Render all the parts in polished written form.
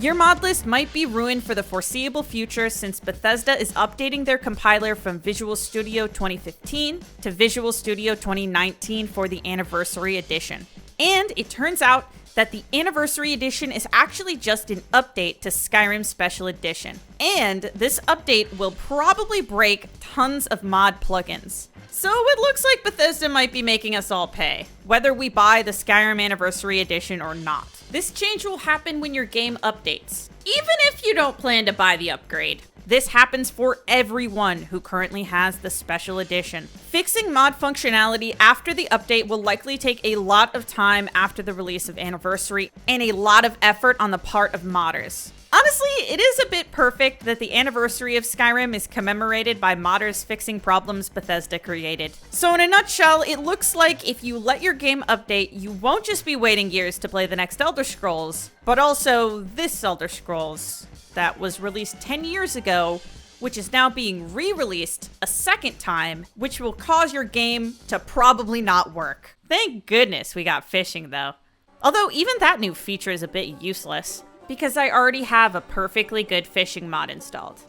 Your mod list might be ruined for the foreseeable future since Bethesda is updating their compiler from Visual Studio 2015 to Visual Studio 2019 for the Anniversary Edition. And it turns out that the Anniversary Edition is actually just an update to Skyrim Special Edition. And this update will probably break tons of mod plugins. So it looks like Bethesda might be making us all pay, whether we buy the Skyrim Anniversary Edition or not. This change will happen when your game updates, even if you don't plan to buy the upgrade. This happens for everyone who currently has the Special Edition. Fixing mod functionality after the update will likely take a lot of time after the release of Anniversary and a lot of effort on the part of modders. Honestly, it is a bit perfect that the anniversary of Skyrim is commemorated by modders fixing problems Bethesda created. So in a nutshell, it looks like if you let your game update, you won't just be waiting years to play the next Elder Scrolls, but also this Elder Scrolls that was released 10 years ago, which is now being re-released a second time, which will cause your game to probably not work. Thank goodness we got fishing though. Although even that new feature is a bit useless, because I already have a perfectly good fishing mod installed.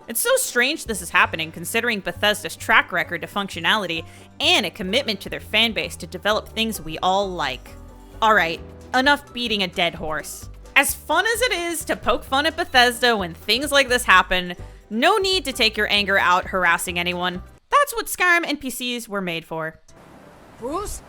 It's so strange this is happening considering Bethesda's track record to functionality and a commitment to their fanbase to develop things we all like. Alright, enough beating a dead horse. As fun as it is to poke fun at Bethesda when things like this happen, no need to take your anger out harassing anyone. That's what Skyrim NPCs were made for. Bruce?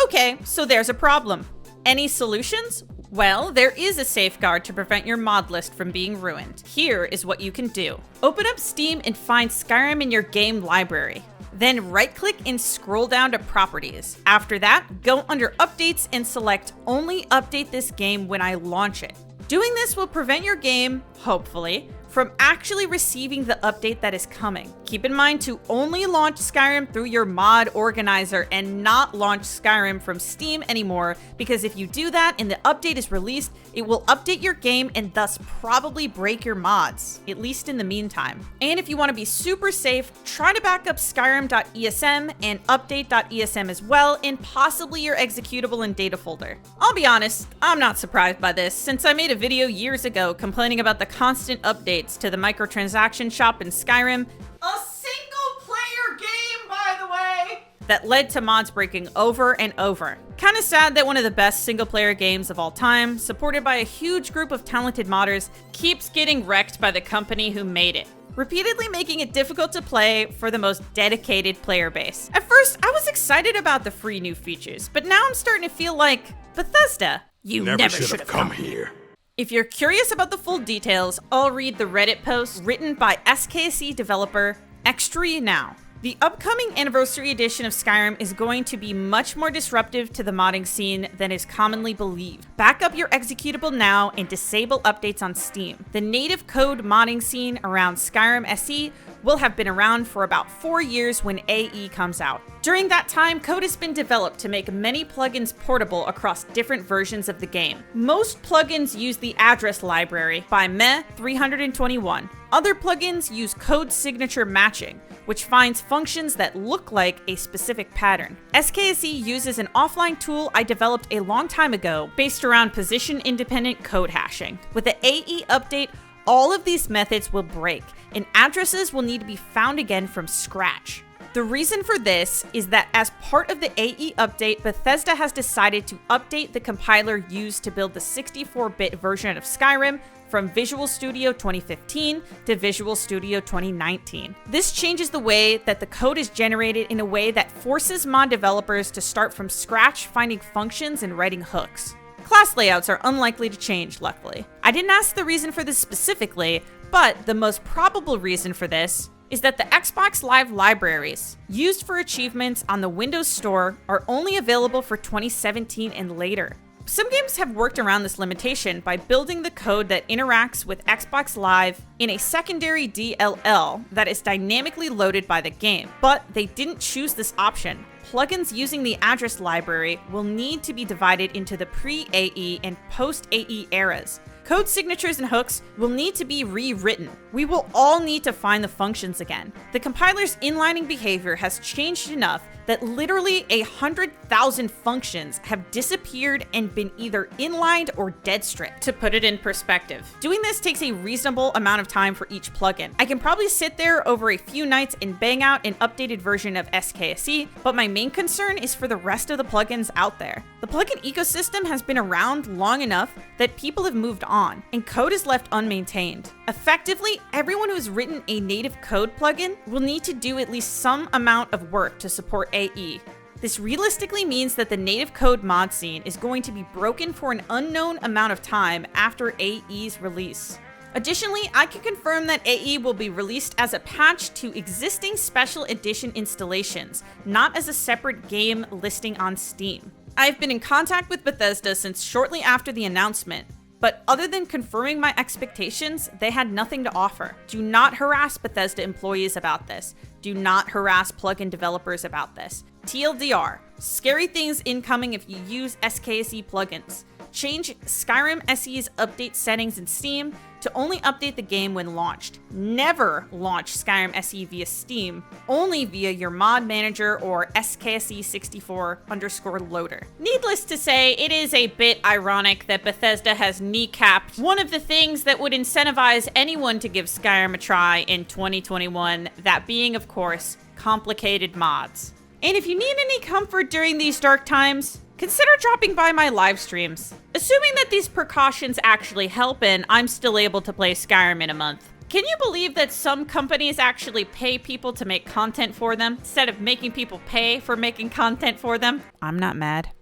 Okay, so there's a problem. Any solutions? Well, there is a safeguard to prevent your mod list from being ruined. Here is what you can do. Open up Steam and find Skyrim in your game library. Then right-click and scroll down to Properties. After that, go under Updates and select Only update this game when I launch it. Doing this will prevent your game, hopefully, from actually receiving the update that is coming. Keep in mind to only launch Skyrim through your mod organizer and not launch Skyrim from Steam anymore, because if you do that and the update is released, it will update your game and thus probably break your mods, at least in the meantime. And if you want to be super safe, try to back up Skyrim.esm and update.esm as well, and possibly your executable and data folder. I'll be honest, I'm not surprised by this, since I made a video years ago complaining about the constant updates to the microtransaction shop in Skyrim, a single-player game, by the way, that led to mods breaking over and over. Kinda sad that one of the best single-player games of all time, supported by a huge group of talented modders, keeps getting wrecked by the company who made it, repeatedly making it difficult to play for the most dedicated player base. At first, I was excited about the free new features, but now I'm starting to feel like, Bethesda, you never should have come here. If you're curious about the full details, I'll read the Reddit post written by SKC developer Extra Now. The upcoming Anniversary Edition of Skyrim is going to be much more disruptive to the modding scene than is commonly believed. Back up your executable now and disable updates on Steam. The native code modding scene around Skyrim SE will have been around for about 4 years when AE comes out. During that time, code has been developed to make many plugins portable across different versions of the game. Most plugins use the address library by Meh321. Other plugins use code signature matching, which finds functions that look like a specific pattern. SKSE uses an offline tool I developed a long time ago based around position-independent code hashing. With the AE update, all of these methods will break, and addresses will need to be found again from scratch. The reason for this is that as part of the AE update, Bethesda has decided to update the compiler used to build the 64-bit version of Skyrim from Visual Studio 2015 to Visual Studio 2019. This changes the way that the code is generated in a way that forces mod developers to start from scratch finding functions and writing hooks. Class layouts are unlikely to change, luckily. I didn't ask the reason for this specifically, but the most probable reason for this is that the Xbox Live libraries used for achievements on the Windows Store are only available for 2017 and later. Some games have worked around this limitation by building the code that interacts with Xbox Live in a secondary DLL that is dynamically loaded by the game, but they didn't choose this option. Plugins using the address library will need to be divided into the pre-AE and post-AE eras, Code signatures and hooks will need to be rewritten. We will all need to find the functions again. The compiler's inlining behavior has changed enough that literally 100,000 functions have disappeared and been either inlined or dead stripped. To put it in perspective, doing this takes a reasonable amount of time for each plugin. I can probably sit there over a few nights and bang out an updated version of SKSE, but my main concern is for the rest of the plugins out there. The plugin ecosystem has been around long enough that people have moved on, and code is left unmaintained. Effectively, everyone who's written a native code plugin will need to do at least some amount of work to support AE. This realistically means that the native code mod scene is going to be broken for an unknown amount of time after AE's release. Additionally, I can confirm that AE will be released as a patch to existing special edition installations, not as a separate game listing on Steam. I've been in contact with Bethesda since shortly after the announcement, but other than confirming my expectations, they had nothing to offer. Do not harass Bethesda employees about this. Do not harass plugin developers about this. TLDR, scary things incoming if you use SKSE plugins. Change Skyrim SE's update settings in Steam to only update the game when launched. Never launch Skyrim SE via Steam, only via your mod manager or SKSE64_loader. Needless to say, it is a bit ironic that Bethesda has kneecapped one of the things that would incentivize anyone to give Skyrim a try in 2021, that being, of course, complicated mods. And if you need any comfort during these dark times, consider dropping by my live streams. Assuming that these precautions actually help and I'm still able to play Skyrim in a month. Can you believe that some companies actually pay people to make content for them instead of making people pay for making content for them? I'm not mad.